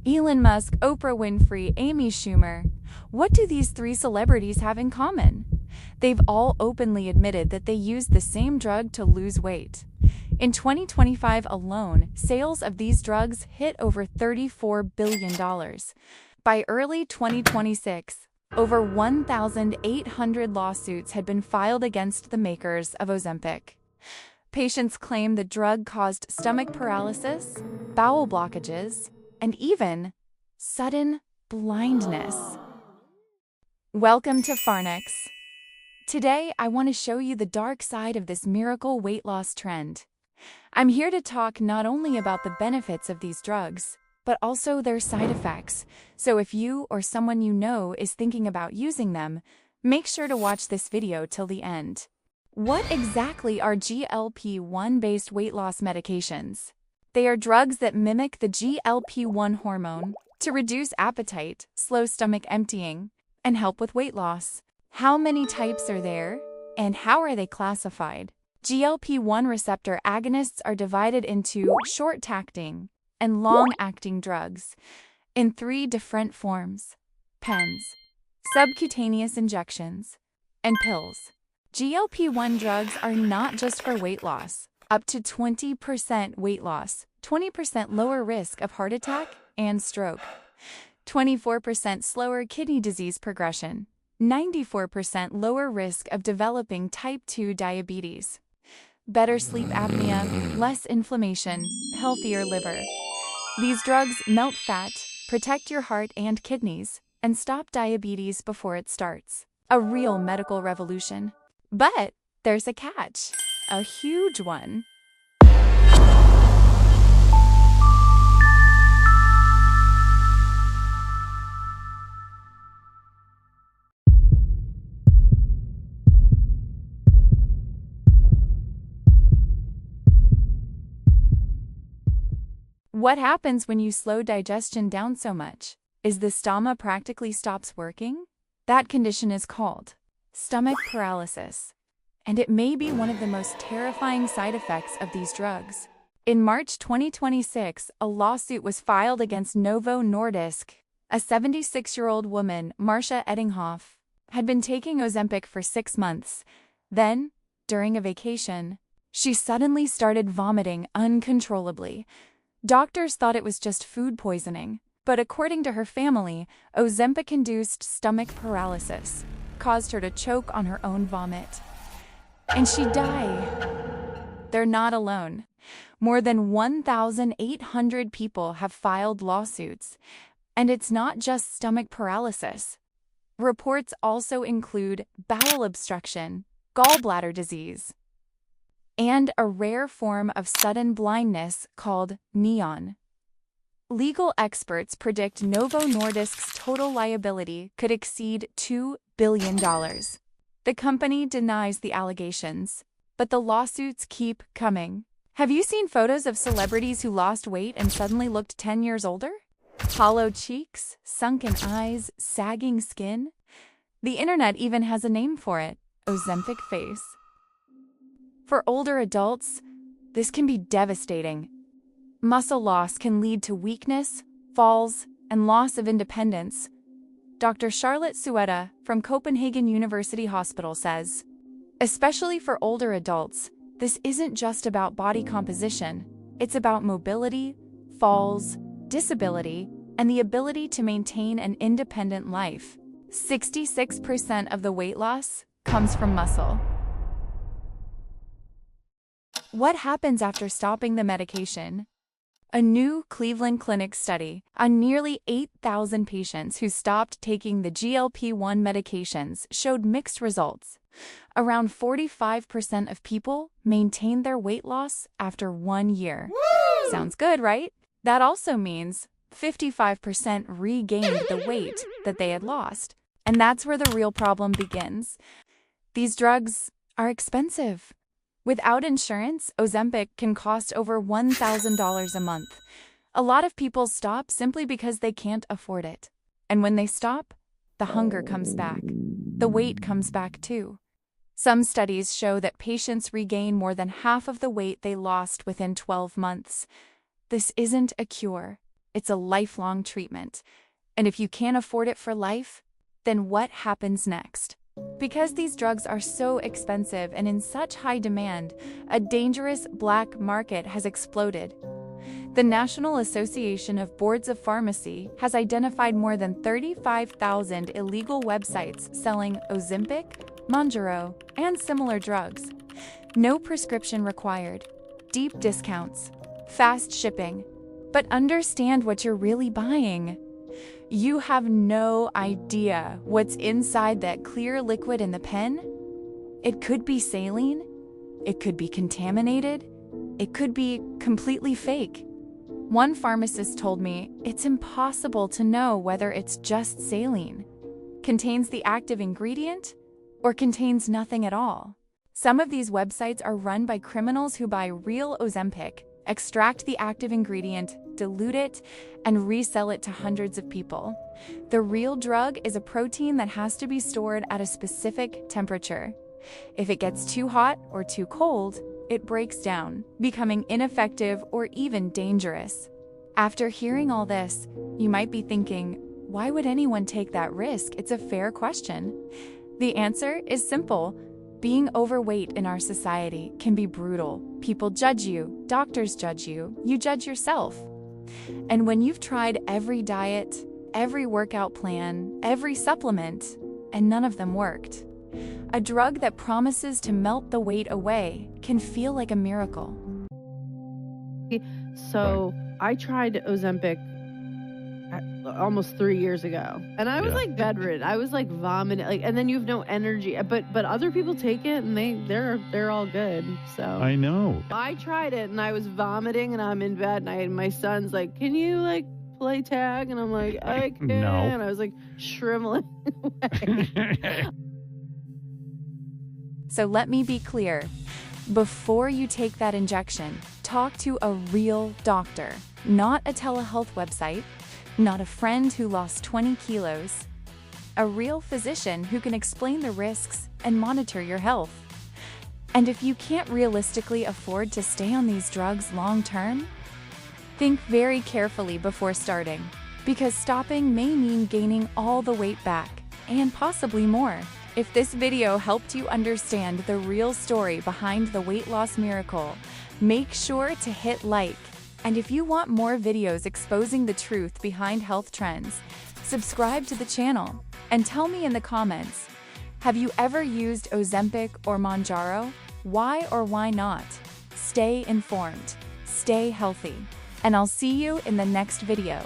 Elon Musk, Oprah Winfrey, Amy Schumer. What do these three celebrities have in common? They've all openly admitted that they used the same drug to lose weight. In 2025 alone, sales of these drugs hit over $34 billion. By early 2026, over 1,800 lawsuits had been filed against the makers of Ozempic. Patients claim the drug caused stomach paralysis, bowel blockages, and even sudden blindness. Welcome to Pharma. Today, I want to show you the dark side of this miracle weight loss trend. I'm here to talk not only about the benefits of these drugs, but also their side effects. So if you or someone you know is thinking about using them, make sure to watch this video till the end. What exactly are GLP-1-based weight loss medications? They are drugs that mimic the GLP-1 hormone to reduce appetite, slow stomach emptying, and help with weight loss. How many types are there, and how are they classified? GLP-1 receptor agonists are divided into short-acting and long-acting drugs in three different forms: pens, subcutaneous injections, and pills. GLP-1 drugs are not just for weight loss. Up to 20% weight loss, 20% lower risk of heart attack and stroke, 24% slower kidney disease progression, 94% lower risk of developing type 2 diabetes, better sleep apnea, less inflammation, healthier liver. These drugs melt fat, protect your heart and kidneys, and stop diabetes before it starts. A real medical revolution. But there's a catch. A huge one. What happens when you slow digestion down so much? Is the stomach practically stops working? That condition is called stomach paralysis, and it may be one of the most terrifying side effects of these drugs. In March 2026, a lawsuit was filed against Novo Nordisk. A 76-year-old woman, Marcia Eddinghoff, had been taking Ozempic for 6 months. Then, during a vacation, she suddenly started vomiting uncontrollably. Doctors thought it was just food poisoning, but according to her family, Ozempic-induced stomach paralysis caused her to choke on her own vomit. And she died. They're not alone. More than 1,800 people have filed lawsuits, and it's not just stomach paralysis. Reports also include bowel obstruction, gallbladder disease, and a rare form of sudden blindness called neon. Legal experts predict Novo Nordisk's total liability could exceed $2 billion. The company denies the allegations, but the lawsuits keep coming. Have you seen photos of celebrities who lost weight and suddenly looked 10 years older? Hollow cheeks, sunken eyes, sagging skin? The internet even has a name for it: Ozempic face. For older adults, this can be devastating. Muscle loss can lead to weakness, falls, and loss of independence. Dr. Charlotte Sueda from Copenhagen University Hospital says, especially for older adults, this isn't just about body composition. It's about mobility, falls, disability, and the ability to maintain an independent life. 66% of the weight loss comes from muscle. What happens after stopping the medication? A new Cleveland Clinic study on nearly 8,000 patients who stopped taking the GLP-1 medications showed mixed results. Around 45% of people maintained their weight loss after 1 year. Woo! Sounds good, right? That also means 55% regained the weight that they had lost. And that's where the real problem begins. These drugs are expensive. Without insurance, Ozempic can cost over $1,000 a month. A lot of people stop simply because they can't afford it. And when they stop, the hunger comes back. The weight comes back too. Some studies show that patients regain more than half of the weight they lost within 12 months. This isn't a cure. It's a lifelong treatment. And if you can't afford it for life, then what happens next? Because these drugs are so expensive and in such high demand, a dangerous black market has exploded. The National Association of Boards of Pharmacy has identified more than 35,000 illegal websites selling Ozempic, Mounjaro, and similar drugs. No prescription required, deep discounts, fast shipping. But understand what you're really buying. You have no idea what's inside that clear liquid in the pen. It could be saline, it could be contaminated, it could be completely fake. One pharmacist told me it's impossible to know whether it's just saline, contains the active ingredient, or contains nothing at all. Some of these websites are run by criminals who buy real Ozempic, extract the active ingredient, dilute it, and resell it to hundreds of people. The real drug is a protein that has to be stored at a specific temperature. If it gets too hot or too cold, it breaks down, becoming ineffective or even dangerous. After hearing all this, you might be thinking, why would anyone take that risk? It's a fair question. The answer is simple. Being overweight in our society can be brutal. People judge you, doctors judge you, you judge yourself. And when you've tried every diet, every workout plan, every supplement, and none of them worked, a drug that promises to melt the weight away can feel like a miracle. So I tried Ozempic almost 3 years ago, and I was like bedridden. I was like vomiting, and then you have no energy. But other people take it and they're all good. So I know. I tried it and I was vomiting, and I'm in bed, and my son's like, "Can you like play tag?" And I'm like, "I can." No. And I was like shriveling away. So let me be clear. Before you take that injection, talk to a real doctor, not a telehealth website, not a friend who lost 20 kilos, a real physician who can explain the risks and monitor your health. And if you can't realistically afford to stay on these drugs long term, think very carefully before starting, because stopping may mean gaining all the weight back, and possibly more. If this video helped you understand the real story behind the weight loss miracle, make sure to hit like. And if you want more videos exposing the truth behind health trends, subscribe to the channel and tell me in the comments, have you ever used Ozempic or Mounjaro? Why or why not? Stay informed, stay healthy, and I'll see you in the next video.